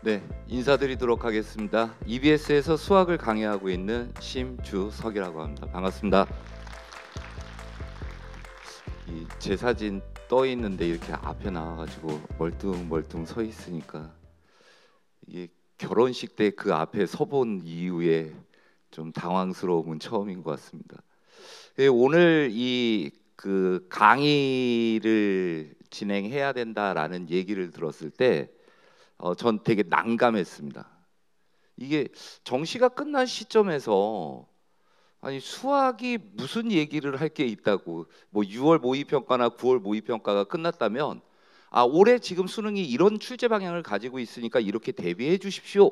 네, 인사드리도록 하겠습니다. EBS에서 수학을 강의하고 있는 심주석이라고 합니다. 반갑습니다. 제 사진 떠 있는데 이렇게 앞에 나와가지고 멀뚱멀뚱 서 있으니까 이게 결혼식 때 그 앞에 서본 이후에 좀 당황스러움은 처음인 것 같습니다. 오늘 그 강의를 진행해야 된다라는 얘기를 들었을 때 전 되게 난감했습니다. 이게 정시가 끝난 시점에서 아니 수학이 무슨 얘기를 할 게 있다고, 뭐 6월 모의평가나 9월 모의평가가 끝났다면 올해 지금 수능이 이런 출제 방향을 가지고 있으니까 이렇게 대비해 주십시오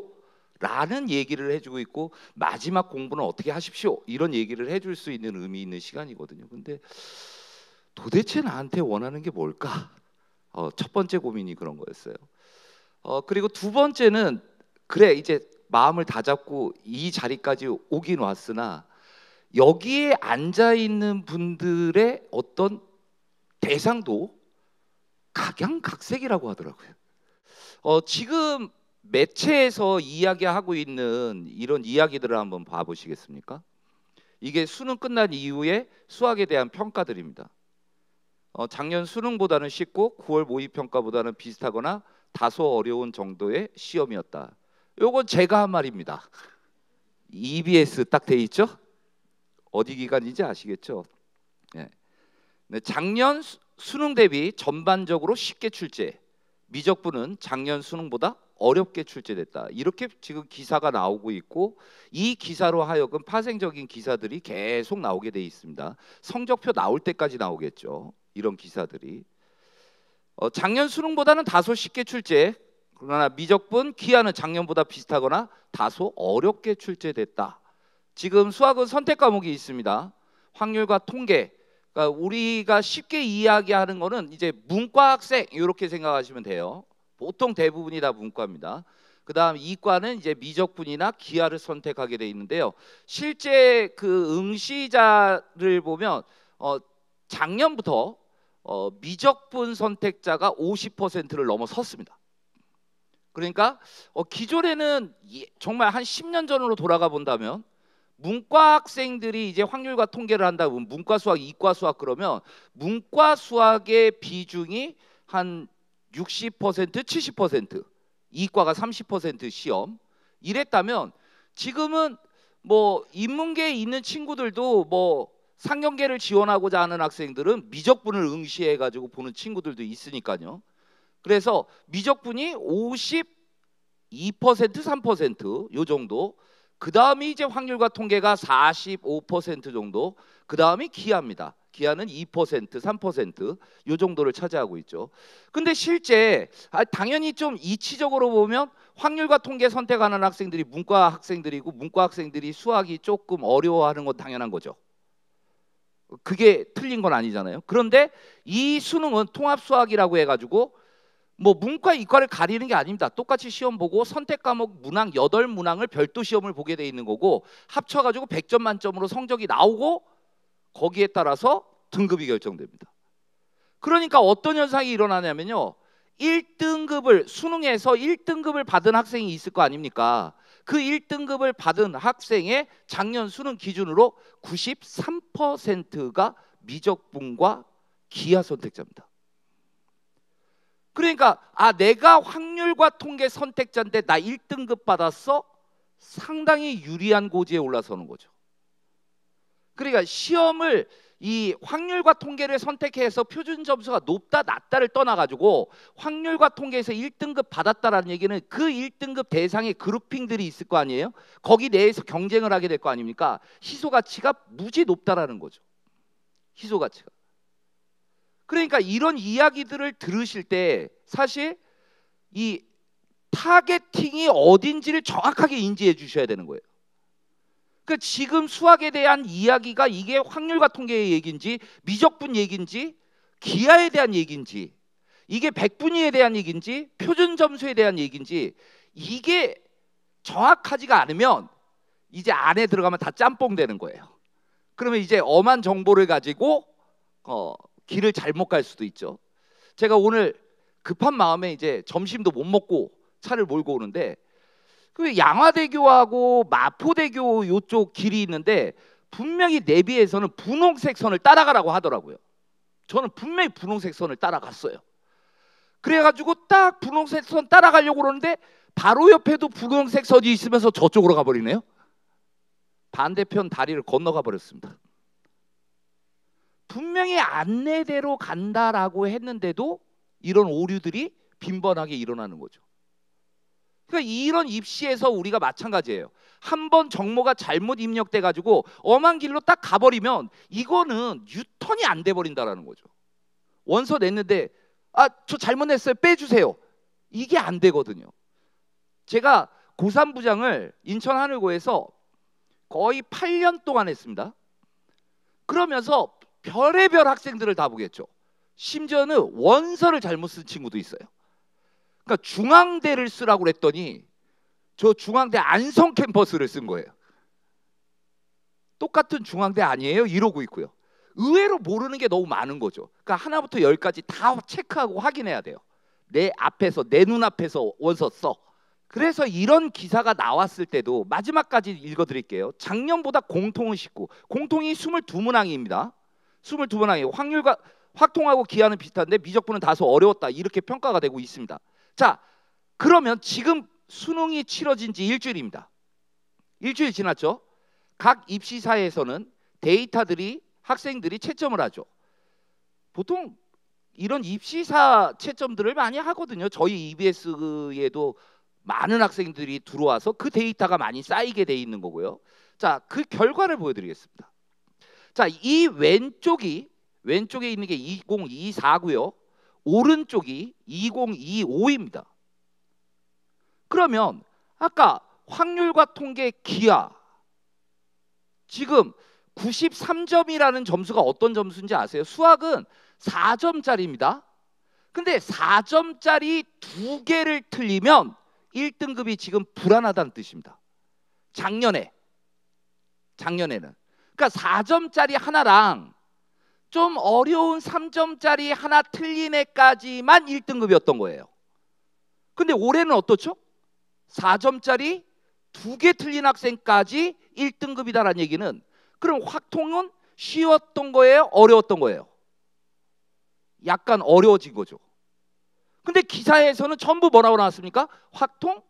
라는 얘기를 해주고 있고, 마지막 공부는 어떻게 하십시오 이런 얘기를 해줄 수 있는 의미 있는 시간이거든요. 근데 도대체 나한테 원하는 게 뭘까? 첫 번째 고민이 그런 거였어요. 그리고 두 번째는, 그래 이제 마음을 다잡고 이 자리까지 오긴 왔으나 여기에 앉아 있는 분들의 어떤 대상도 각양각색이라고 하더라고요. 지금 매체에서 이야기하고 있는 이런 이야기들을 한번 봐보시겠습니까? 이게 수능 끝난 이후에 수학에 대한 평가들입니다. 작년 수능보다는 쉽고 9월 모의평가보다는 비슷하거나 다소 어려운 정도의 시험이었다. 요건 제가 한 말입니다. EBS 딱 돼 있죠? 어디 기관인지 아시겠죠? 네. 작년 수능 대비 전반적으로 쉽게 출제, 미적분은 작년 수능보다 어렵게 출제됐다. 이렇게 지금 기사가 나오고 있고, 이 기사로 하여금 파생적인 기사들이 계속 나오게 돼 있습니다. 성적표 나올 때까지 나오겠죠. 이런 기사들이. 작년 수능보다는 다소 쉽게 출제, 그러나 미적분, 기하는 작년보다 비슷하거나 다소 어렵게 출제됐다. 지금 수학은 선택 과목이 있습니다. 확률과 통계. 그러니까 우리가 쉽게 이야기하는 거는 이제 문과 학생 이렇게 생각하시면 돼요. 보통 대부분이 다 문과입니다. 그다음 이과는 이제 미적분이나 기하를 선택하게 돼 있는데요. 실제 그 응시자를 보면 작년부터 미적분 선택자가 50%를 넘어섰습니다. 그러니까 기존에는 정말 한 10년 전으로 돌아가 본다면 문과 학생들이 이제 확률과 통계를 한다 보면 문과 수학, 이과 수학 그러면 문과 수학의 비중이 한 60%, 70%, 이과가 30% 시험 이랬다면, 지금은 뭐 인문계에 있는 친구들도 뭐 상경계를 지원하고자 하는 학생들은 미적분을 응시해 가지고 보는 친구들도 있으니까요. 그래서 미적분이 52%, 3%요 정도, 그 다음이 이제 확률과 통계가 45% 정도, 그 다음이 기하입니다. 기하는 2%, 3%요 정도를 차지하고 있죠. 근데 실제 당연히 좀 이치적으로 보면 확률과 통계 선택하는 학생들이 문과 학생들이고, 문과 학생들이 수학이 조금 어려워하는 건 당연한 거죠. 그게 틀린 건 아니잖아요. 그런데 이 수능은 통합 수학이라고 해가지고 뭐 문과 이과를 가리는 게 아닙니다. 똑같이 시험 보고 선택 과목 문항 8문항을 별도 시험을 보게 돼 있는 거고, 합쳐가지고 100점 만점으로 성적이 나오고 거기에 따라서 등급이 결정됩니다. 그러니까 어떤 현상이 일어나냐면요, 1등급을 수능에서 1등급을 받은 학생이 있을 거 아닙니까? 그 1등급을 받은 학생의 작년 수능 기준으로 93%가 미적분과 기하 선택자입니다. 그러니까 내가 확률과 통계 선택자인데 나 1등급 받았어? 상당히 유리한 고지에 올라서는 거죠. 그러니까 시험을 이 확률과 통계를 선택해서 표준 점수가 높다 낮다를 떠나가지고 확률과 통계에서 1등급 받았다라는 얘기는 그 1등급 대상의 그룹핑들이 있을 거 아니에요? 거기 내에서 경쟁을 하게 될 거 아닙니까? 희소 가치가 무지 높다라는 거죠. 희소 가치가. 그러니까 이런 이야기들을 들으실 때 사실 이 타겟팅이 어딘지를 정확하게 인지해 주셔야 되는 거예요. 그 지금 수학에 대한 이야기가 이게 확률과 통계의 얘기인지, 미적분 얘기인지, 기하에 대한 얘기인지, 이게 백분위에 대한 얘기인지, 표준 점수에 대한 얘기인지, 이게 정확하지가 않으면 이제 안에 들어가면 다 짬뽕 되는 거예요. 그러면 이제 엄한 정보를 가지고 길을 잘못 갈 수도 있죠. 제가 오늘 급한 마음에 이제 점심도 못 먹고 차를 몰고 오는데 그 양화대교하고 마포대교 요쪽 길이 있는데 분명히 내비에서는 분홍색 선을 따라가라고 하더라고요. 저는 분명히 분홍색 선을 따라갔어요. 그래가지고 딱 분홍색 선 따라가려고 그러는데 바로 옆에도 분홍색 선이 있으면서 저쪽으로 가버리네요. 반대편 다리를 건너가 버렸습니다. 분명히 안내대로 간다라고 했는데도 이런 오류들이 빈번하게 일어나는 거죠. 그러니까 이런 입시에서 우리가 마찬가지예요. 한번 정모가 잘못 입력돼 가지고 엄한 길로 딱 가버리면 이거는 유턴이 안 돼 버린다라는 거죠. 원서 냈는데 저 잘못 냈어요, 빼주세요. 이게 안 되거든요. 제가 고3부장을 인천하늘고에서 거의 8년 동안 했습니다. 그러면서 별의별 학생들을 다 보겠죠. 심지어는 원서를 잘못 쓴 친구도 있어요. 그러니까 중앙대를 쓰라고 그랬더니 저 중앙대 안성 캠퍼스를 쓴 거예요. 똑같은 중앙대 아니에요? 이러고 있고요. 의외로 모르는 게 너무 많은 거죠. 그러니까 하나부터 열까지 다 체크하고 확인해야 돼요. 내 앞에서, 내 눈앞에서 원서 써. 그래서 이런 기사가 나왔을 때도 마지막까지 읽어드릴게요. 작년보다 공통은 19, 공통이 22문항입니다. 22문항이에요. 확률과 확통하고 기하는 비슷한데 미적분은 다소 어려웠다, 이렇게 평가가 되고 있습니다. 자, 그러면 지금 수능이 치러진 지 일주일입니다. 일주일 지났죠. 각 입시사에서는 데이터들이 학생들이 채점을 하죠. 보통 이런 입시사 채점들을 많이 하거든요. 저희 EBS에도 많은 학생들이 들어와서 그 데이터가 많이 쌓이게 돼 있는 거고요. 자, 그 결과를 보여드리겠습니다. 자, 이 왼쪽에 있는 게 2024고요. 오른쪽이 2025입니다. 그러면 아까 확률과 통계 기하, 지금 93점이라는 점수가 어떤 점수인지 아세요? 수학은 4점짜리입니다. 근데 4점짜리 2개를 틀리면 1등급이 지금 불안하다는 뜻입니다. 작년에는. 그러니까 4점짜리 하나랑 좀 어려운 3점짜리 하나 틀린 애까지만 1등급이었던 거예요. 근데 올해는 어떻죠? 4점짜리 2개 틀린 학생까지 1등급이다라는 얘기는, 그럼 확통은 쉬웠던 거예요? 어려웠던 거예요? 약간 어려워진 거죠. 근데 기사에서는 전부 뭐라고 나왔습니까? 확통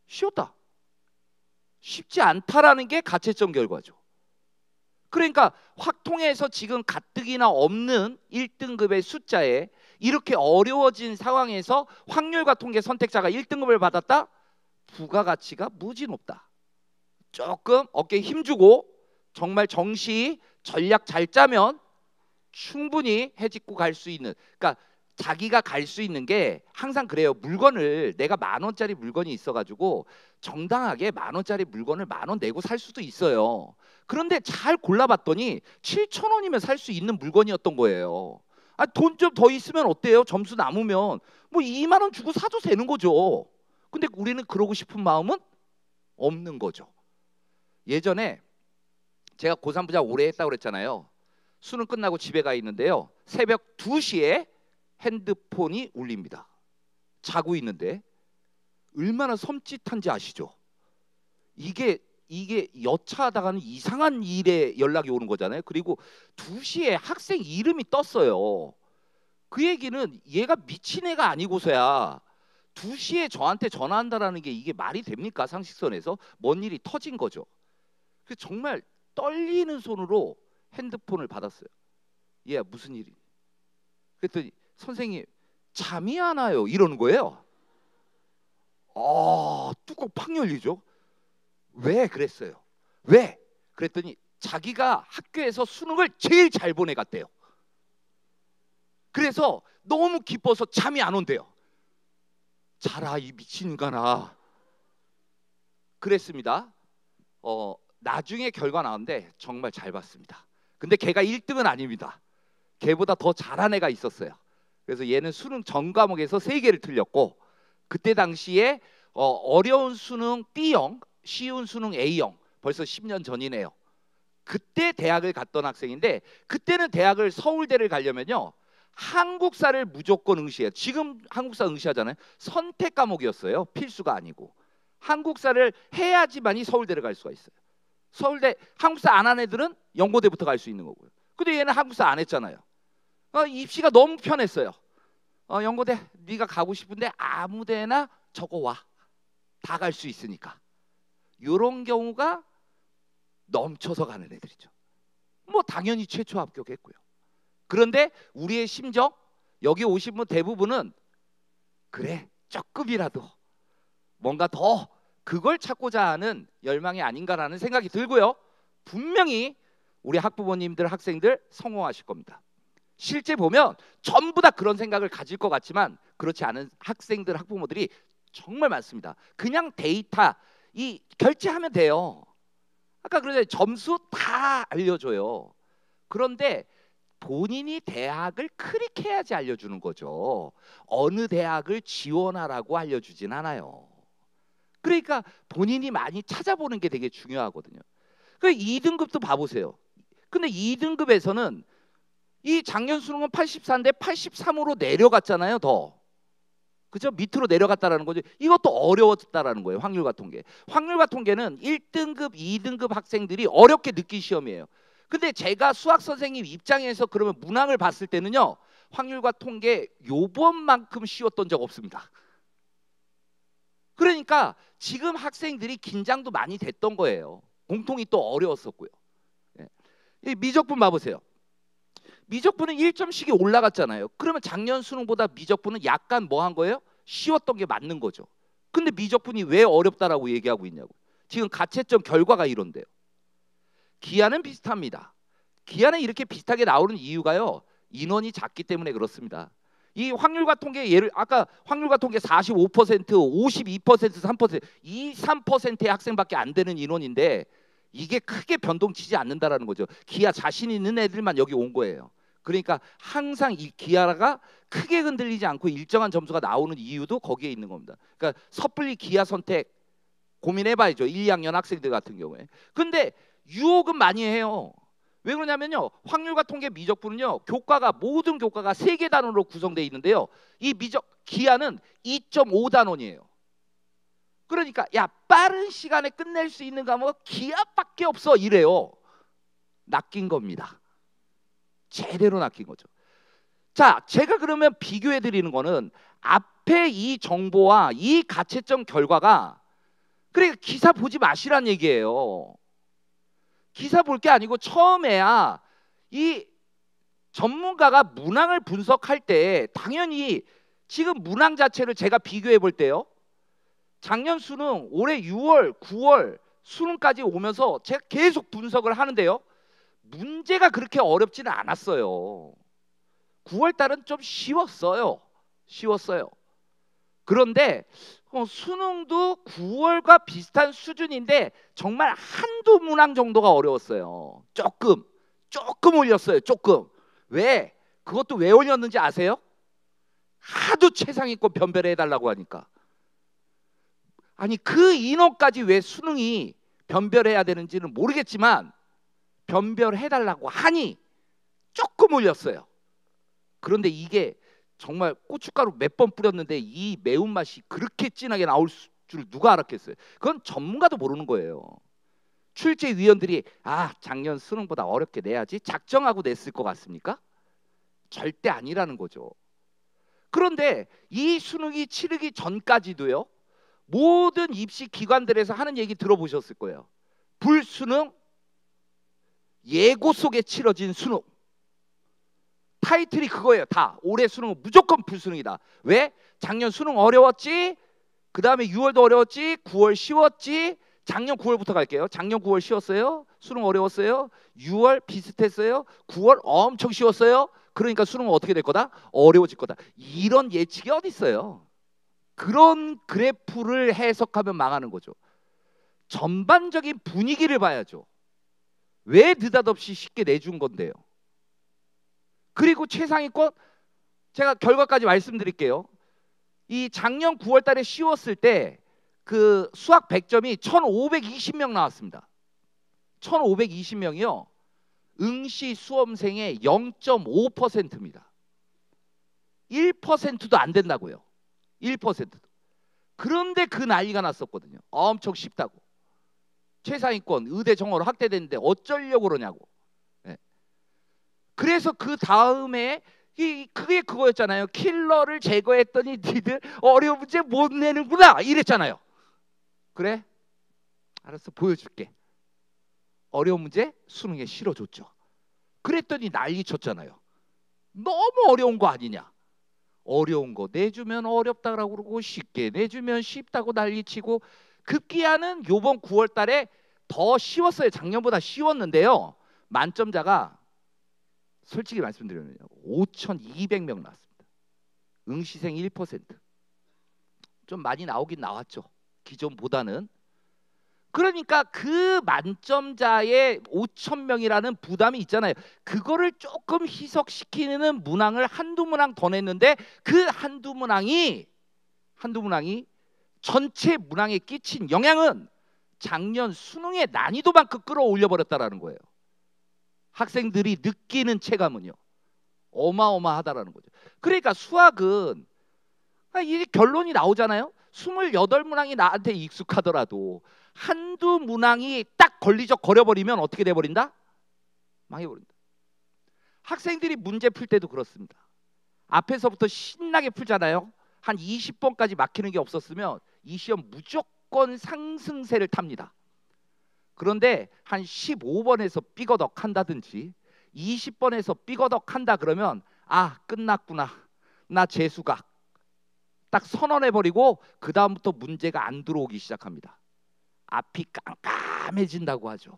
쉬웠다, 쉽지 않다라는 게 가채점 결과죠. 그러니까 확통에서 지금 가뜩이나 없는 1등급의 숫자에 이렇게 어려워진 상황에서 확률과 통계 선택자가 1등급을 받았다? 부가가치가 무지 높다. 조금 어깨에 힘주고 정말 정시 전략 잘 짜면 충분히 해집고 갈 수 있는, 그러니까 자기가 갈 수 있는 게 항상 그래요. 물건을, 내가 10,000원짜리 물건이 있어가지고 정당하게 10,000원짜리 물건을 10,000원 내고 살 수도 있어요. 그런데 잘 골라봤더니 7,000원이면 살 수 있는 물건이었던 거예요. 돈 좀 더 있으면 어때요? 점수 남으면 뭐 20,000원 주고 사도 되는 거죠. 근데 우리는 그러고 싶은 마음은 없는 거죠. 예전에 제가 고3부장 오래 했다고 그랬잖아요. 수능 끝나고 집에 가 있는데요, 새벽 2시에 핸드폰이 울립니다. 자고 있는데 얼마나 섬찟한지 아시죠? 이게 여차하다가는 이상한 일에 연락이 오는 거잖아요. 그리고 2시에 학생 이름이 떴어요. 그 얘기는 얘가 미친 애가 아니고서야 2시에 저한테 전화한다라는 게 이게 말이 됩니까? 상식선에서 뭔 일이 터진 거죠. 그래서 정말 떨리는 손으로 핸드폰을 받았어요. 얘야, 무슨 일이? 그랬더니 선생님, 잠이 안 와요, 이러는 거예요. 뚜껑 팍 열리죠. 왜 그랬어요? 왜? 그랬더니 자기가 학교에서 수능을 제일 잘 보내갔대요. 그래서 너무 기뻐서 잠이 안 온대요. 자라, 이 미친 인간아. 그랬습니다. 나중에 결과 나왔는데 정말 잘 봤습니다. 근데 걔가 1등은 아닙니다. 걔보다 더 잘한 애가 있었어요. 그래서 얘는 수능 전 과목에서 3개를 틀렸고, 그때 당시에 어려운 수능 B형, 쉬운 수능 A형, 벌써 10년 전이네요. 그때 대학을 갔던 학생인데, 그때는 대학을 서울대를 가려면요 한국사를 무조건 응시해요. 지금 한국사 응시하잖아요. 선택 과목이었어요. 필수가 아니고. 한국사를 해야지만이 서울대를 갈 수가 있어요. 서울대 한국사 안 한 애들은 연고대부터 갈 수 있는 거고요. 근데 얘는 한국사 안 했잖아요. 입시가 너무 편했어요. 연고대 네가 가고 싶은데 아무데나 적어와. 다 갈 수 있으니까. 이런 경우가 넘쳐서 가는 애들이죠. 뭐 당연히 최초 합격했고요. 그런데 우리의 심정, 여기 오신 분 대부분은 그래 조금이라도 뭔가 더 그걸 찾고자 하는 열망이 아닌가라는 생각이 들고요. 분명히 우리 학부모님들, 학생들 성공하실 겁니다. 실제 보면 전부 다 그런 생각을 가질 것 같지만 그렇지 않은 학생들, 학부모들이 정말 많습니다. 그냥 데이터 결제하면 돼요. 아까 그러잖아요. 점수 다 알려줘요. 그런데 본인이 대학을 클릭해야지 알려주는 거죠. 어느 대학을 지원하라고 알려주진 않아요. 그러니까 본인이 많이 찾아보는 게 되게 중요하거든요. 그 2등급도 봐보세요. 근데 2등급에서는 이 작년 수능은 84인데 83으로 내려갔잖아요. 더. 그죠? 밑으로 내려갔다라는 거죠. 이것도 어려웠다라는 거예요. 확률과 통계. 확률과 통계는 1등급, 2등급 학생들이 어렵게 느낀 시험이에요. 근데 제가 수학 선생님 입장에서 그러면 문항을 봤을 때는요. 확률과 통계 요번만큼 쉬웠던 적 없습니다. 그러니까 지금 학생들이 긴장도 많이 됐던 거예요. 공통이 또 어려웠었고요. 이 미적분 봐보세요. 미적분은 1점씩이 올라갔잖아요. 그러면 작년 수능보다 미적분은 약간 뭐 한 거예요? 쉬웠던 게 맞는 거죠. 근데 미적분이 왜 어렵다라고 얘기하고 있냐고. 지금 가채점 결과가 이런데요. 기하는 비슷합니다. 기하는 이렇게 비슷하게 나오는 이유가요. 인원이 작기 때문에 그렇습니다. 이 확률과 통계 예를 아까 확률과 통계 45%, 52%, 3%, 3%의 학생밖에 안 되는 인원인데 이게 크게 변동치지 않는다라는 거죠. 기하 자신 있는 애들만 여기 온 거예요. 그러니까 항상 이 기하가 크게 흔들리지 않고 일정한 점수가 나오는 이유도 거기에 있는 겁니다. 그러니까 섣불리 기하 선택 고민해봐야죠. 1, 2학년 학생들 같은 경우에. 근데 유혹은 많이 해요. 왜 그러냐면요. 확률과 통계 미적분은요. 모든 교과가 3개 단원으로 구성되어 있는데요. 이 기하는 2.5 단원이에요. 그러니까 야 빠른 시간에 끝낼 수 있는 과목은 기하밖에 없어 이래요. 낚인 겁니다. 제대로 낚인 거죠. 자, 제가 그러면 비교해 드리는 거는 앞에 이 정보와 이 가채점 결과가 그러니까 기사 보지 마시란 얘기예요. 기사 볼 게 아니고 처음에야 이 전문가가 문항을 분석할 때 당연히 지금 문항 자체를 제가 비교해 볼 때요. 작년 수능 올해 6월, 9월 수능까지 오면서 제가 계속 분석을 하는데요. 문제가 그렇게 어렵지는 않았어요. 9월 달은 좀 쉬웠어요. 그런데 수능도 9월과 비슷한 수준인데 정말 한두 문항 정도가 어려웠어요. 조금 올렸어요. 조금. 왜? 그것도 왜 올렸는지 아세요? 하도 최상위권 변별해 달라고 하니까. 아니 그 인원까지 왜 수능이 변별해야 되는지는 모르겠지만 변별해 달라고 하니 조금 올렸어요. 그런데 이게 정말 고춧가루 몇 번 뿌렸는데 이 매운맛이 그렇게 진하게 나올 줄 누가 알았겠어요. 그건 전문가도 모르는 거예요. 출제위원들이 작년 수능보다 어렵게 내야지 작정하고 냈을 것 같습니까? 절대 아니라는 거죠. 그런데 이 수능이 치르기 전까지도요. 모든 입시 기관들에서 하는 얘기 들어보셨을 거예요. 불수능, 예고 속에 치러진 수능. 타이틀이 그거예요. 다 올해 수능은 무조건 불수능이다. 왜? 작년 수능 어려웠지. 그 다음에 6월도 어려웠지. 9월 쉬웠지. 작년 9월부터 갈게요. 작년 9월 쉬웠어요. 수능 어려웠어요. 6월 비슷했어요. 9월 엄청 쉬웠어요. 그러니까 수능은 어떻게 될 거다? 어려워질 거다. 이런 예측이 어디 있어요? 그런 그래프를 해석하면 망하는 거죠. 전반적인 분위기를 봐야죠. 왜 느닷없이 쉽게 내준 건데요. 그리고 최상위권 제가 결과까지 말씀드릴게요. 이 작년 9월 달에 쉬웠을 때 그 수학 100점이 1520명 나왔습니다. 1520명이요. 응시 수험생의 0.5%입니다. 1%도 안 된다고요. 1%도. 그런데 그 난리가 났었거든요. 엄청 쉽다고. 최상위권 의대 정원으로 확대됐는데 어쩌려고 그러냐고. 예. 그래서 그 다음에 그게 그거였잖아요. 킬러를 제거했더니 니들 어려운 문제 못 내는구나 이랬잖아요. 그래? 알았어, 보여줄게. 어려운 문제 수능에 실어줬죠. 그랬더니 난리 쳤잖아요. 너무 어려운 거 아니냐. 어려운 거 내주면 어렵다고 그러고 쉽게 내주면 쉽다고 난리치고, 급기야는 요번 9월 달에 더 쉬웠어요. 작년보다 쉬웠는데요. 만점자가 솔직히 말씀드리면 5,200명 나왔습니다. 응시생 1%. 좀 많이 나오긴 나왔죠. 기존보다는. 그러니까 그 만점자의 5,000명이라는 부담이 있잖아요. 그거를 조금 희석시키는 문항을 한두 문항 더 냈는데 그 한두 문항이 전체 문항에 끼친 영향은 작년 수능의 난이도만큼 끌어올려 버렸다라는 거예요. 학생들이 느끼는 체감은요. 어마어마하다라는 거죠. 그러니까 수학은 이 결론이 나오잖아요. 28문항이 나한테 익숙하더라도 한두 문항이 딱 걸려버리면 어떻게 돼버린다? 망해버린다. 학생들이 문제 풀 때도 그렇습니다. 앞에서부터 신나게 풀잖아요. 한 20번까지 막히는 게 없었으면 이 시험 무조건 상승세를 탑니다. 그런데 한 15번에서 삐거덕 한다든지 20번에서 삐거덕 한다 그러면 아, 끝났구나. 나 재수각. 딱 선언해버리고 그 다음부터 문제가 안 들어오기 시작합니다. 앞이 깜깜해진다고 하죠.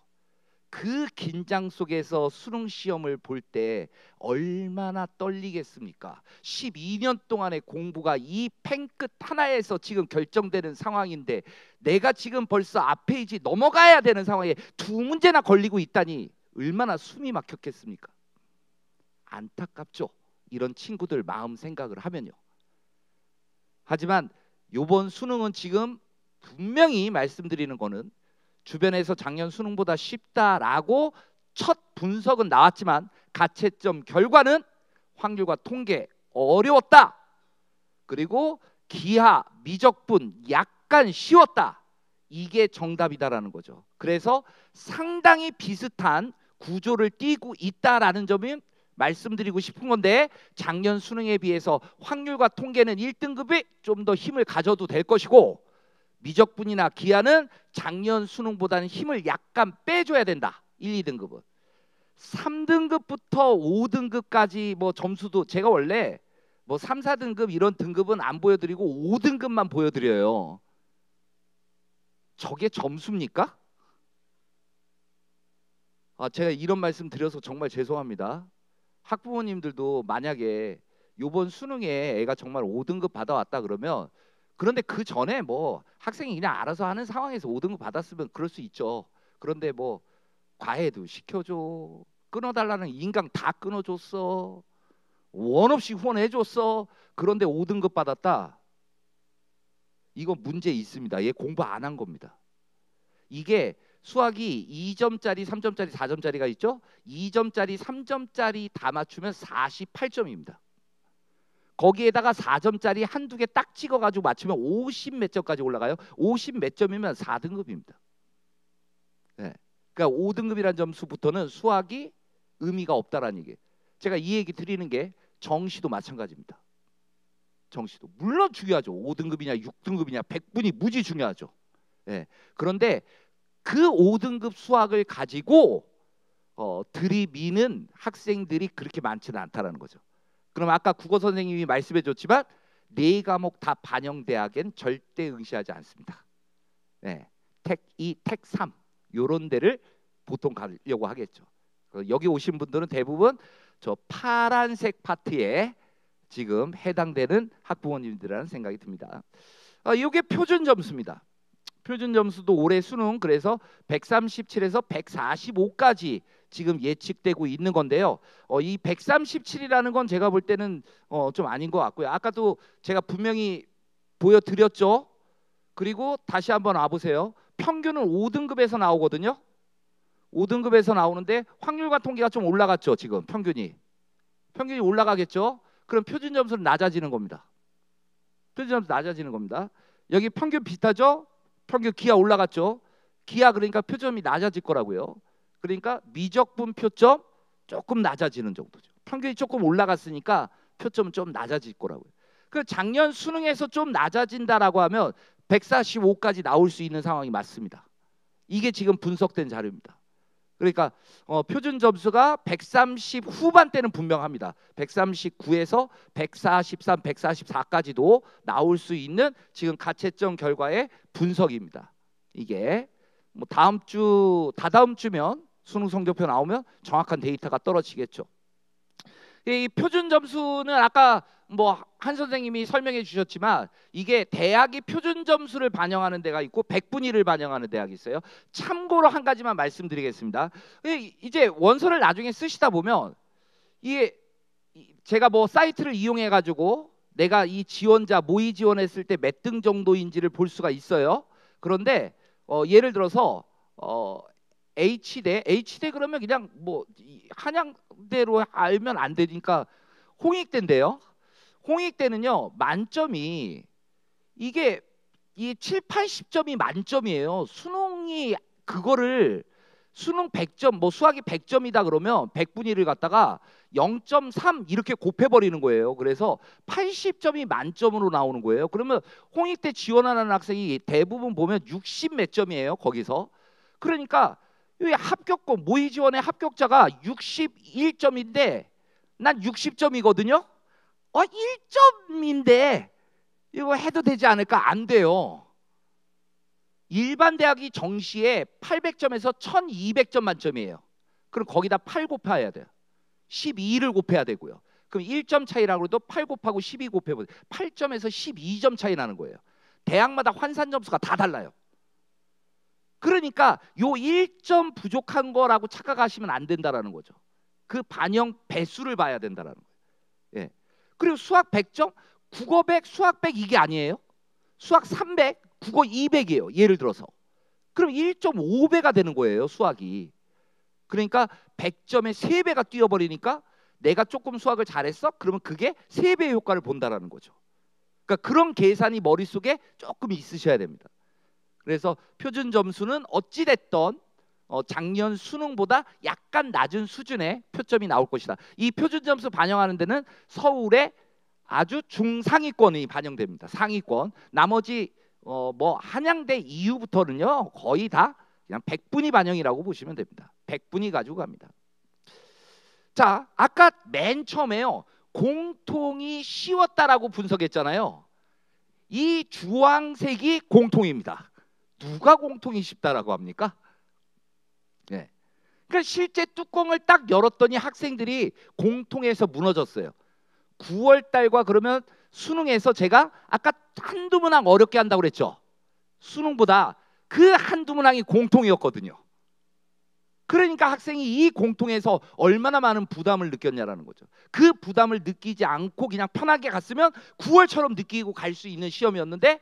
그 긴장 속에서 수능 시험을 볼 때 얼마나 떨리겠습니까? 12년 동안의 공부가 이 펜끝 하나에서 지금 결정되는 상황인데 내가 지금 벌써 앞 페이지 넘어가야 되는 상황에 두 문제나 걸리고 있다니 얼마나 숨이 막혔겠습니까? 안타깝죠. 이런 친구들 마음 생각을 하면요. 하지만 요번 수능은 지금 분명히 말씀드리는 거는 주변에서 작년 수능보다 쉽다라고 첫 분석은 나왔지만 가채점 결과는 확률과 통계 어려웠다. 그리고 기하, 미적분 약간 쉬웠다. 이게 정답이다라는 거죠. 그래서 상당히 비슷한 구조를 띠고 있다라는 점이 말씀드리고 싶은 건데, 작년 수능에 비해서 확률과 통계는 1등급이 좀 더 힘을 가져도 될 것이고 미적분이나 기하는 작년 수능보다는 힘을 약간 빼줘야 된다. 1, 2등급은. 3등급부터 5등급까지 뭐 점수도 제가 원래 뭐 3, 4등급 이런 등급은 안 보여드리고 5등급만 보여드려요. 저게 점수입니까? 제가 이런 말씀 드려서 정말 죄송합니다. 학부모님들도 만약에 요번 수능에 애가 정말 5등급 받아왔다 그러면, 그런데 그 전에 뭐 학생이 그냥 알아서 하는 상황에서 5등급 받았으면 그럴 수 있죠. 그런데 뭐 과외도 시켜줘, 끊어달라는 인강 다 끊어줬어, 원 없이 후원해줬어. 그런데 5등급 받았다. 이거 문제 있습니다. 얘 공부 안 한 겁니다. 이게 수학이 2점짜리, 3점짜리, 4점짜리가 있죠. 2점짜리, 3점짜리 다 맞추면 48점입니다. 거기에다가 4점짜리 한두 개 딱 찍어가지고 맞추면 50 몇 점까지 올라가요. 50 몇 점이면 4등급입니다. 네. 그러니까 5등급이라는 점수부터는 수학이 의미가 없다라는 얘기예요. 제가 이 얘기 드리는 게 정시도 마찬가지입니다. 정시도 물론 중요하죠. 5등급이냐 6등급이냐 100분이 무지 중요하죠. 네. 그런데 그 5등급 수학을 가지고 들이미는 학생들이 그렇게 많지는 않다라는 거죠. 그럼 아까 국어 선생님이 말씀해 줬지만 4과목 다 반영대학엔 절대 응시하지 않습니다. 네. 택 2, 택 3 요런 데를 보통 가려고 하겠죠. 여기 오신 분들은 대부분 저 파란색 파트에 지금 해당되는 학부모님들이라는 생각이 듭니다. 이게 표준 점수입니다. 표준 점수도 올해 수능 그래서 137에서 145까지 지금 예측되고 있는 건데요. 이 137이라는 건 제가 볼 때는 좀 아닌 것 같고요. 아까도 제가 분명히 보여드렸죠. 그리고 다시 한번 와보세요. 평균은 5등급에서 나오거든요. 5등급에서 나오는데 확률과 통계가 좀 올라갔죠. 지금 평균이 올라가겠죠. 그럼 표준 점수는 낮아지는 겁니다. 표준 점수 낮아지는 겁니다. 여기 평균 비슷하죠? 평균 기하 올라갔죠? 기하 그러니까 표점이 낮아질 거라고요. 그러니까 미적분 표점 조금 낮아지는 정도죠. 평균이 조금 올라갔으니까 표점은 좀 낮아질 거라고요. 그 작년 수능에서 좀 낮아진다라고 하면 145까지 나올 수 있는 상황이 맞습니다. 이게 지금 분석된 자료입니다. 그러니까 표준 점수가 130 후반대는 분명합니다. 139에서 143, 144까지도 나올 수 있는 지금 가채점 결과의 분석입니다. 이게 뭐 다음 주, 다다음 주면 수능 성적표 나오면 정확한 데이터가 떨어지겠죠. 이 표준 점수는 아까 뭐 한 선생님이 설명해 주셨지만 이게 대학이 표준 점수를 반영하는 데가 있고 백분위를 반영하는 대학이 있어요. 참고로 한 가지만 말씀드리겠습니다. 이제 원서를 나중에 쓰시다 보면 이게 제가 뭐 사이트를 이용해 가지고 내가 이 지원자 모의 지원했을 때 몇 등 정도인지를 볼 수가 있어요. 그런데 예를 들어서 H대 그러면 그냥 뭐 한양대로 알면 안 되니까 홍익대인데요. 홍익대는요 만점이 이게 이 7, 80점이 만점이에요. 수능이 그거를 수능 100점 뭐 수학이 100점이다 그러면 100분위를 갖다가 0.3 이렇게 곱해버리는 거예요. 그래서 80점이 만점으로 나오는 거예요. 그러면 홍익대 지원하는 학생이 대부분 보면 60 몇 점이에요. 거기서. 그러니까 이 합격권 모의 지원의 합격자가 61점인데 난 60점이거든요. 1점인데 이거 해도 되지 않을까? 안 돼요. 일반 대학이 정시에 800점에서 1200점 만점이에요. 그럼 거기다 8 곱해야 돼요. 12를 곱해야 되고요. 그럼 1점 차이라고 해도 8 곱하고 12 곱해보세요. 8점에서 12점 차이 나는 거예요. 대학마다 환산 점수가 다 달라요. 그러니까 요 1점 부족한 거라고 착각하시면 안 된다라는 거죠. 그 반영 배수를 봐야 된다라는 거예요. 예. 그리고 수학 100점, 국어 100, 수학 100 이게 아니에요. 수학 300, 국어 200이에요. 예를 들어서. 그럼 1.5배가 되는 거예요. 수학이. 그러니까 100점에 3배가 뛰어버리니까 내가 조금 수학을 잘했어? 그러면 그게 3배의 효과를 본다라는 거죠. 그러니까 그런 계산이 머릿속에 조금 있으셔야 됩니다. 그래서 표준 점수는 어찌됐던 작년 수능보다 약간 낮은 수준의 표점이 나올 것이다. 이 표준 점수 반영하는 데는 서울의 아주 중상위권이 반영됩니다. 상위권. 나머지 뭐 한양대 이후부터는요 거의 다 그냥 100분위 반영이라고 보시면 됩니다. 100분위 가지고 갑니다. 자, 아까 맨 처음에요 공통이 쉬웠다라고 분석했잖아요. 이 주황색이 공통입니다. 누가 공통이 쉽다라고 합니까? 네. 그러니까 실제 뚜껑을 딱 열었더니 학생들이 공통해서 무너졌어요. 9월 달과 그러면 수능에서 제가 아까 한두 문항 어렵게 한다고 그랬죠. 수능보다 그 한두 문항이 공통이었거든요. 그러니까 학생이 이 공통에서 얼마나 많은 부담을 느꼈냐라는 거죠. 그 부담을 느끼지 않고 그냥 편하게 갔으면 9월처럼 느끼고 갈 수 있는 시험이었는데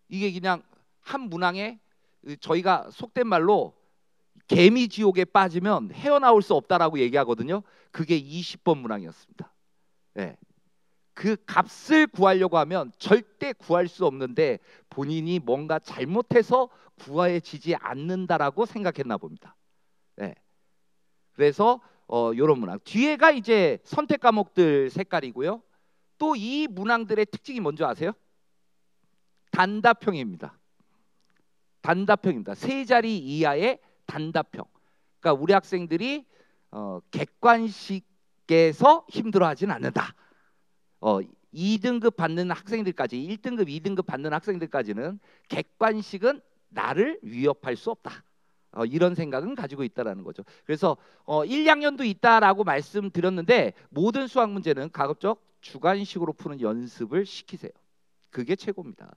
이게 그냥 한 문항에 저희가 속된 말로 개미 지옥에 빠지면 헤어나올 수 없다라고 얘기하거든요. 그게 20번 문항이었습니다. 네. 그 값을 구하려고 하면 절대 구할 수 없는데 본인이 뭔가 잘못해서 구해지지 않는다라고 생각했나 봅니다. 네. 그래서 이런 문항 뒤에가 이제 선택 과목들 색깔이고요. 또 이 문항들의 특징이 뭔지 아세요? 단답형입니다. 단답형입니다. 세 자리 이하의 단답형. 그러니까 우리 학생들이 객관식에서 힘들어하지는 않는다. 2등급 받는 학생들까지 1등급, 2등급 받는 학생들까지는 객관식은 나를 위협할 수 없다. 이런 생각은 가지고 있다라는 거죠. 그래서 1, 2학년도 있다라고 말씀드렸는데 모든 수학 문제는 가급적 주관식으로 푸는 연습을 시키세요. 그게 최고입니다.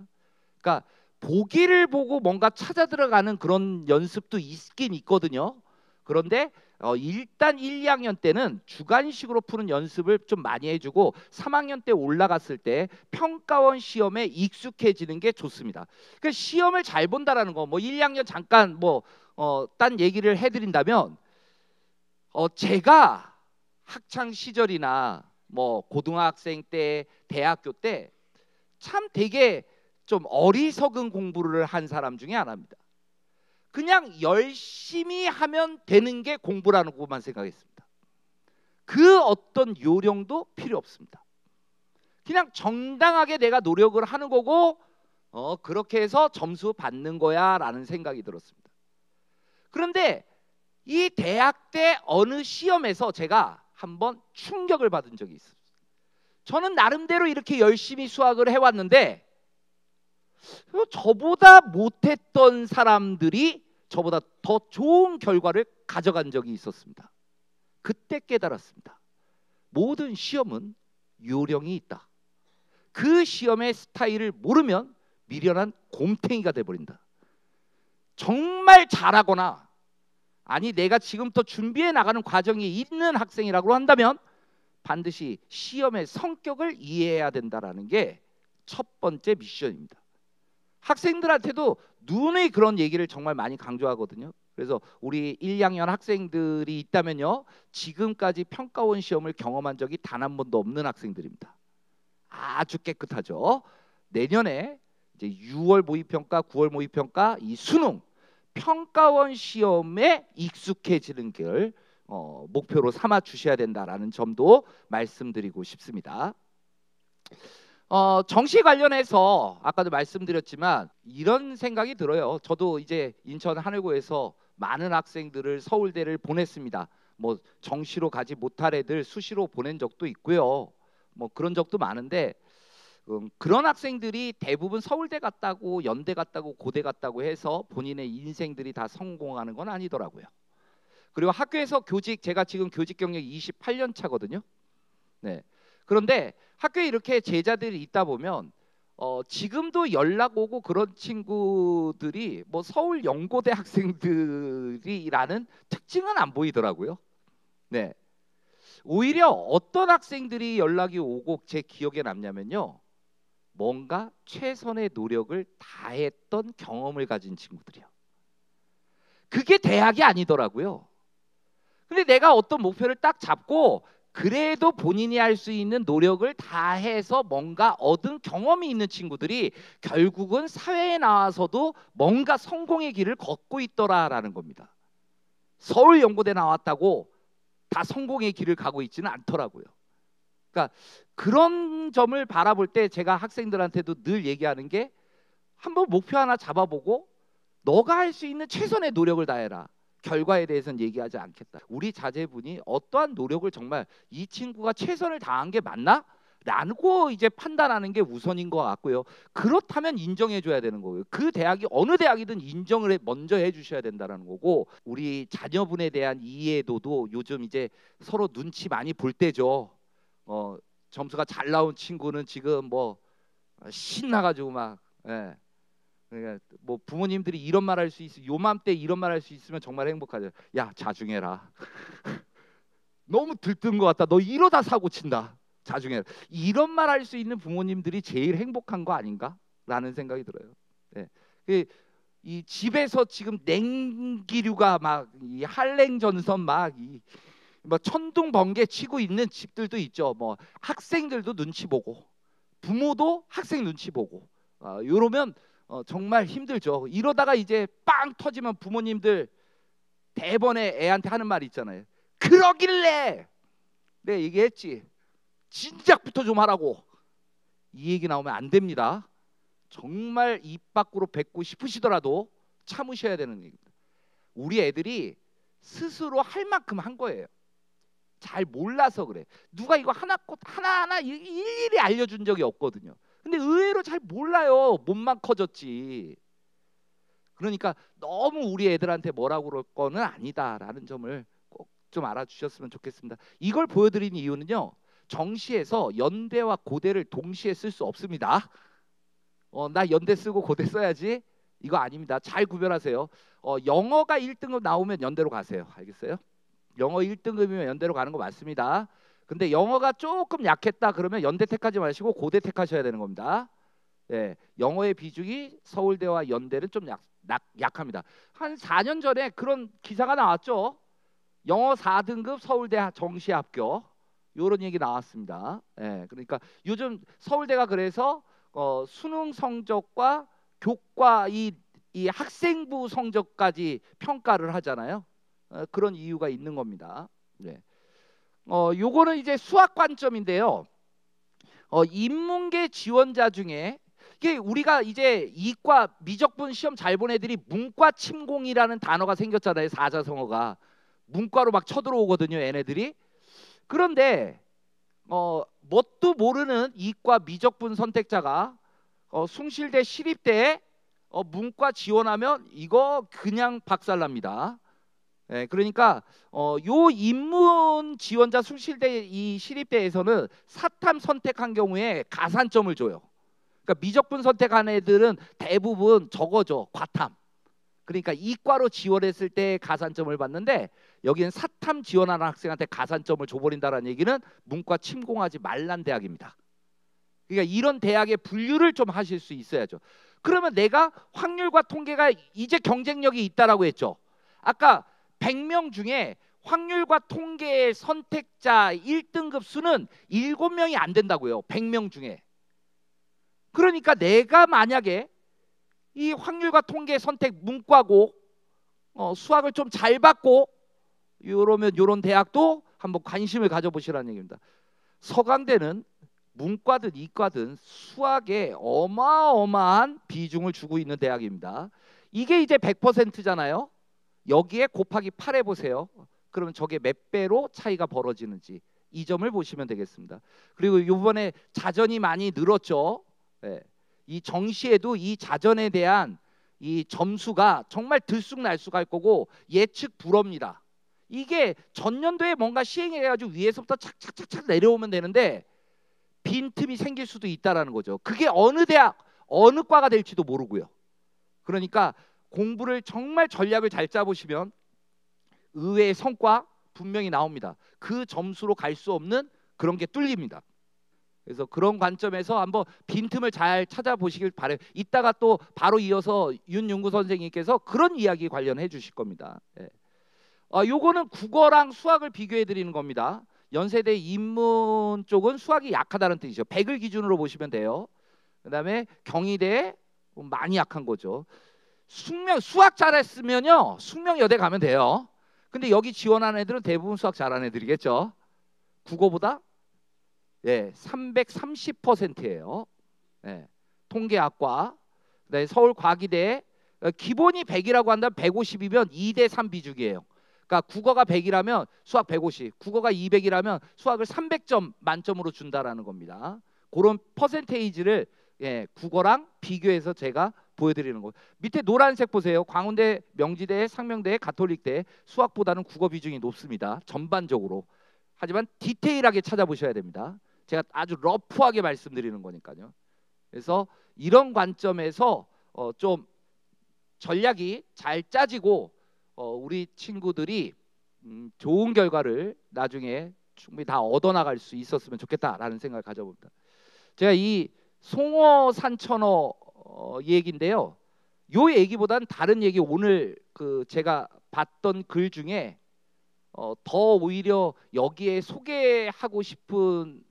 그러니까 보기를 보고 뭔가 찾아 들어가는 그런 연습도 있긴 있거든요. 그런데 일단 1, 2학년 때는 주관식으로 푸는 연습을 좀 많이 해주고 3학년 때 올라갔을 때 평가원 시험에 익숙해지는 게 좋습니다. 그러니까 시험을 잘 본다라는 거, 뭐 1, 2학년 잠깐 딴 얘기를 해드린다면 제가 학창 시절이나 뭐 고등학생 때, 대학교 때 참 되게 좀 어리석은 공부를 한 사람 중에 하나입니다. 그냥 열심히 하면 되는 게 공부라는 것만 생각했습니다. 그 어떤 요령도 필요 없습니다. 그냥 정당하게 내가 노력을 하는 거고 그렇게 해서 점수 받는 거야 라는 생각이 들었습니다. 그런데 이 대학 때 어느 시험에서 제가 한번 충격을 받은 적이 있어요. 저는 나름대로 이렇게 열심히 수학을 해왔는데 저보다 못했던 사람들이 저보다 더 좋은 결과를 가져간 적이 있었습니다. 그때 깨달았습니다. 모든 시험은 요령이 있다. 그 시험의 스타일을 모르면 미련한 곰탱이가 돼버린다. 정말 잘하거나 아니 내가 지금부터 준비해 나가는 과정이 있는 학생이라고 한다면 반드시 시험의 성격을 이해해야 된다라는 게 첫 번째 미션입니다. 학생들한테도 누누이 그런 얘기를 정말 많이 강조하거든요. 그래서 우리 1, 2학년 학생들이 있다면요, 지금까지 평가원 시험을 경험한 적이 단 한 번도 없는 학생들입니다. 아주 깨끗하죠. 내년에 이제 6월 모의평가, 9월 모의평가, 이 수능 평가원 시험에 익숙해지는 걸 목표로 삼아 주셔야 된다라는 점도 말씀드리고 싶습니다. 정시 관련해서 아까도 말씀드렸지만 이런 생각이 들어요. 저도 이제 인천 하늘고에서 많은 학생들을 서울대를 보냈습니다. 뭐 정시로 가지 못할 애들 수시로 보낸 적도 있고요. 뭐 그런 적도 많은데 그런 학생들이 대부분 서울대 갔다고 연대 갔다고 고대 갔다고 해서 본인의 인생들이 다 성공하는 건 아니더라고요. 그리고 학교에서 교직, 제가 지금 교직 경력 28년 차거든요. 네. 그런데 학교에 이렇게 제자들이 있다 보면 지금도 연락 오고 그런 친구들이 뭐 서울 연고대 학생들이라는 특징은 안 보이더라고요. 네. 오히려 어떤 학생들이 연락이 오고 제 기억에 남냐면요, 뭔가 최선의 노력을 다했던 경험을 가진 친구들이요. 그게 대학이 아니더라고요. 근데 내가 어떤 목표를 딱 잡고 그래도 본인이 할 수 있는 노력을 다해서 뭔가 얻은 경험이 있는 친구들이 결국은 사회에 나와서도 뭔가 성공의 길을 걷고 있더라라는 겁니다. 서울연고대 나왔다고 다 성공의 길을 가고 있지는 않더라고요. 그러니까 그런 점을 바라볼 때 제가 학생들한테도 늘 얘기하는 게, 한번 목표 하나 잡아보고 너가 할 수 있는 최선의 노력을 다해라. 결과에 대해서는 얘기하지 않겠다. 우리 자제분이 어떠한 노력을 정말 이 친구가 최선을 다한 게 맞나? 라고 이제 판단하는 게 우선인 것 같고요. 그렇다면 인정해 줘야 되는 거고요. 그 대학이 어느 대학이든 인정을 먼저 해 주셔야 된다는 거고, 우리 자녀분에 대한 이해도도 요즘 이제 서로 눈치 많이 볼 때죠. 점수가 잘 나온 친구는 지금 뭐 신나가지고 막, 예. 그러니까 뭐 부모님들이 이런 말 할 수 있어, 요맘때 이런 말 할 수 있으면 정말 행복하죠. 야, 자중해라. 너무 들뜬 것 같다. 너 이러다 사고 친다. 자중해라. 이런 말 할 수 있는 부모님들이 제일 행복한 거 아닌가라는 생각이 들어요. 네. 이 집에서 지금 냉기류가 막 이 한랭전선 막 이 뭐 천둥 번개 치고 있는 집들도 있죠. 뭐 학생들도 눈치 보고 부모도 학생 눈치 보고 이러면 정말 힘들죠. 이러다가 이제 빵 터지면 부모님들 대번에 애한테 하는 말이 있잖아요. 그러길래 내가 얘기했지, 진작부터 좀 하라고. 이 얘기 나오면 안 됩니다. 정말 입 밖으로 뱉고 싶으시더라도 참으셔야 되는 얘기입니다. 우리 애들이 스스로 할 만큼 한 거예요. 잘 몰라서 그래. 누가 이거 하나하나 일일이 알려준 적이 없거든요. 근데 의외로 잘 몰라요. 몸만 커졌지. 그러니까 너무 우리 애들한테 뭐라고 그럴 거는 아니다라는 점을 꼭 좀 알아주셨으면 좋겠습니다. 이걸 보여드린 이유는요, 정시에서 연대와 고대를 동시에 쓸 수 없습니다. 나 연대 쓰고 고대 써야지, 이거 아닙니다. 잘 구별하세요. 영어가 1등급 나오면 연대로 가세요. 알겠어요? 영어 1등급이면 연대로 가는 거 맞습니다. 근데 영어가 조금 약했다 그러면 연대 택하지 마시고 고대 택하셔야 되는 겁니다. 예, 영어의 비중이 서울대와 연대는 좀 약합니다. 한 4년 전에 그런 기사가 나왔죠. 영어 4등급 서울대 정시 합격. 이런 얘기 나왔습니다. 예, 그러니까 요즘 서울대가 그래서 수능 성적과 교과 이 학생부 성적까지 평가를 하잖아요. 그런 이유가 있는 겁니다. 네. 요거는 이제 수학 관점인데요. 인문계 지원자 중에 이게 우리가 이제 이과 미적분 시험 잘 본 애들이 문과 침공이라는 단어가 생겼잖아요. 사자성어가 문과로 막 쳐들어오거든요, 얘네들이. 그런데 뭣도 모르는 이과 미적분 선택자가 숭실대 시립대에 문과 지원하면 이거 그냥 박살납니다. 예, 그러니까 요 인문 지원자 숭실대 이 시립대에서는 사탐 선택한 경우에 가산점을 줘요. 그러니까 미적분 선택한 애들은 대부분 적어줘 과탐. 그러니까 이과로 지원했을 때 가산점을 받는데 여기는 사탐 지원하는 학생한테 가산점을 줘버린다는 얘기는 문과 침공하지 말란 대학입니다. 그러니까 이런 대학의 분류를 좀 하실 수 있어야죠. 그러면 내가 확률과 통계가 이제 경쟁력이 있다라고 했죠. 아까 100명 중에 확률과 통계의 선택자 1등급 수는 7명이 안 된다고요. 100명 중에. 그러니까 내가 만약에 이 확률과 통계 선택 문과고 수학을 좀 잘 받고 이러면 이런 대학도 한번 관심을 가져보시라는 얘기입니다. 서강대는 문과든 이과든 수학에 어마어마한 비중을 주고 있는 대학입니다. 이게 이제 100%잖아요. 여기에 곱하기 8 해보세요. 그러면 저게 몇 배로 차이가 벌어지는지 이 점을 보시면 되겠습니다. 그리고 이번에 자전이 많이 늘었죠. 네. 이 정시에도 이 자전에 대한 이 점수가 정말 들쑥날쑥할 거고 예측 불허입니다. 이게 전년도에 뭔가 시행해가지고 위에서부터 착착착착 내려오면 되는데 빈틈이 생길 수도 있다라는 거죠. 그게 어느 대학, 어느 과가 될지도 모르고요. 그러니까 공부를 정말 전략을 잘 짜보시면 의외의 성과 분명히 나옵니다. 그 점수로 갈 수 없는 그런 게 뚫립니다. 그래서 그런 관점에서 한번 빈틈을 잘 찾아보시길 바래요. 이따가 또 바로 이어서 윤용구 선생님께서 그런 이야기 관련해 주실 겁니다. 예. 요거는 국어랑 수학을 비교해 드리는 겁니다. 연세대 인문 쪽은 수학이 약하다는 뜻이죠. 100을 기준으로 보시면 돼요. 그다음에 경희대 많이 약한 거죠. 수학 잘했으면요 숙명여대 가면 돼요. 근데 여기 지원하는 애들은 대부분 수학 잘하는 애들이겠죠. 국어보다 330%예요. 예, 통계학과. 그다음에 서울과기대 기본이 100이라고 한다면 150이면 2대 3 비중이에요. 그러니까 국어가 100이라면 수학 150, 국어가 200이라면 수학을 300점 만점으로 준다라는 겁니다. 그런 퍼센테이지를 국어랑 비교해서 제가 보여드리는 거. 밑에 노란색 보세요. 광운대, 명지대, 상명대, 가톨릭대 수학보다는 국어 비중이 높습니다. 전반적으로. 하지만 디테일하게 찾아보셔야 됩니다. 제가 아주 러프하게 말씀드리는 거니까요. 그래서 이런 관점에서 좀 전략이 잘 짜지고 우리 친구들이 좋은 결과를 나중에 충분히 다 얻어나갈 수 있었으면 좋겠다라는 생각을 가져봅니다. 제가 이 송어 산천어 얘기인데요. 요 얘기보다는 다른 얘기 오늘 그 제가 봤던 글 중에 더 오히려 여기에 소개하고 싶은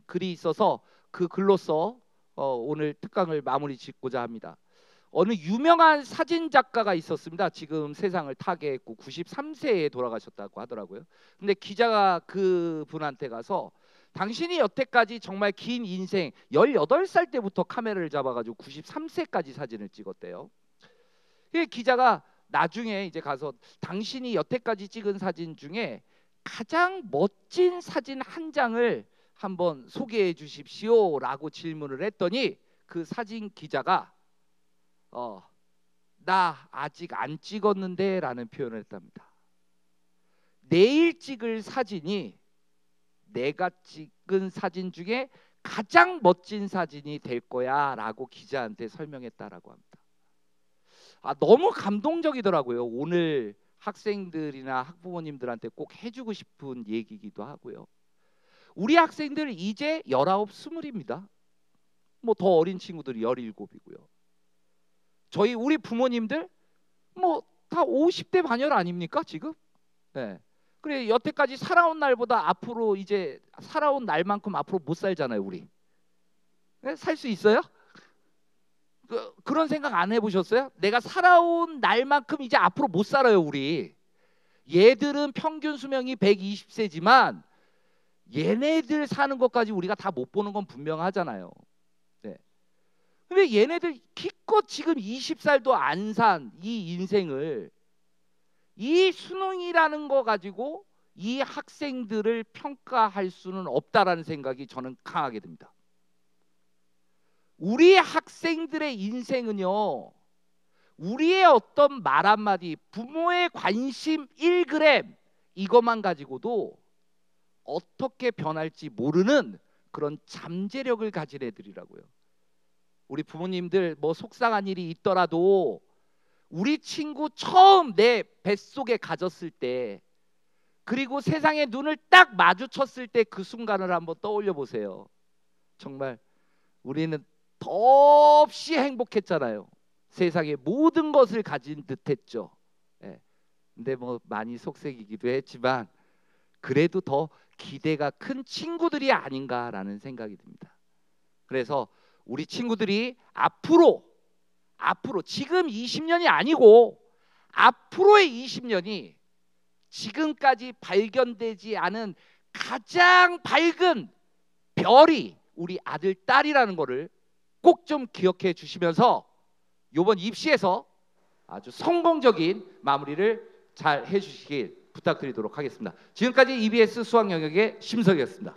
글이 있어서 그 글로써 오늘 특강을 마무리 짓고자 합니다. 어느 유명한 사진 작가가 있었습니다. 지금 세상을 타게 했고 93세에 돌아가셨다고 하더라고요. 근데 기자가 그 분한테 가서 당신이 여태까지 정말 긴 인생 18살 때부터 카메라를 잡아가지고 93세까지 사진을 찍었대요. 그 기자가 나중에 이제 가서 당신이 여태까지 찍은 사진 중에 가장 멋진 사진 한 장을 한번 소개해 주십시오라고 질문을 했더니 그 사진 기자가 나 아직 안 찍었는데 라는 표현을 했답니다. 내일 찍을 사진이 내가 찍은 사진 중에 가장 멋진 사진이 될 거야 라고 기자한테 설명했다라고 합니다. 너무 감동적이더라고요. 오늘 학생들이나 학부모님들한테 꼭 해주고 싶은 얘기이기도 하고요. 우리 학생들 이제 19, 20입니다. 뭐 더 어린 친구들이 17이고요. 우리 부모님들 뭐 다 50대 반열 아닙니까 지금? 네. 그래, 여태까지 살아온 날보다 앞으로 이제 살아온 날만큼 앞으로 못 살잖아요, 우리. 살 수 있어요? 그런 생각 안 해보셨어요? 내가 살아온 날만큼 이제 앞으로 못 살아요, 우리. 얘들은 평균 수명이 120세지만 얘네들 사는 것까지 우리가 다 못 보는 건 분명하잖아요. 네. 근데 얘네들 기껏 지금 20살도 안 산 이 인생을 이 수능이라는 거 가지고 이 학생들을 평가할 수는 없다라는 생각이 저는 강하게 듭니다. 우리 학생들의 인생은요, 우리의 어떤 말 한마디, 부모의 관심 1g 이것만 가지고도 어떻게 변할지 모르는 그런 잠재력을 가진 애들이라고요. 우리 부모님들 뭐 속상한 일이 있더라도 우리 친구 처음 내 뱃속에 가졌을 때, 그리고 세상에 눈을 딱 마주쳤을 때 그 순간을 한번 떠올려 보세요. 정말 우리는 더없이 행복했잖아요. 세상의 모든 것을 가진 듯했죠. 예. 근데 뭐 많이 속색이기도 했지만 그래도 더 기대가 큰 친구들이 아닌가라는 생각이 듭니다. 그래서 우리 친구들이 앞으로 지금 20년이 아니고 앞으로의 20년이 지금까지 발견되지 않은 가장 밝은 별이 우리 아들, 딸이라는 거를 꼭 좀 기억해 주시면서 이번 입시에서 아주 성공적인 마무리를 잘 해주시길 부탁드리도록 하겠습니다. 지금까지 EBS 수학 영역의 심석이었습니다.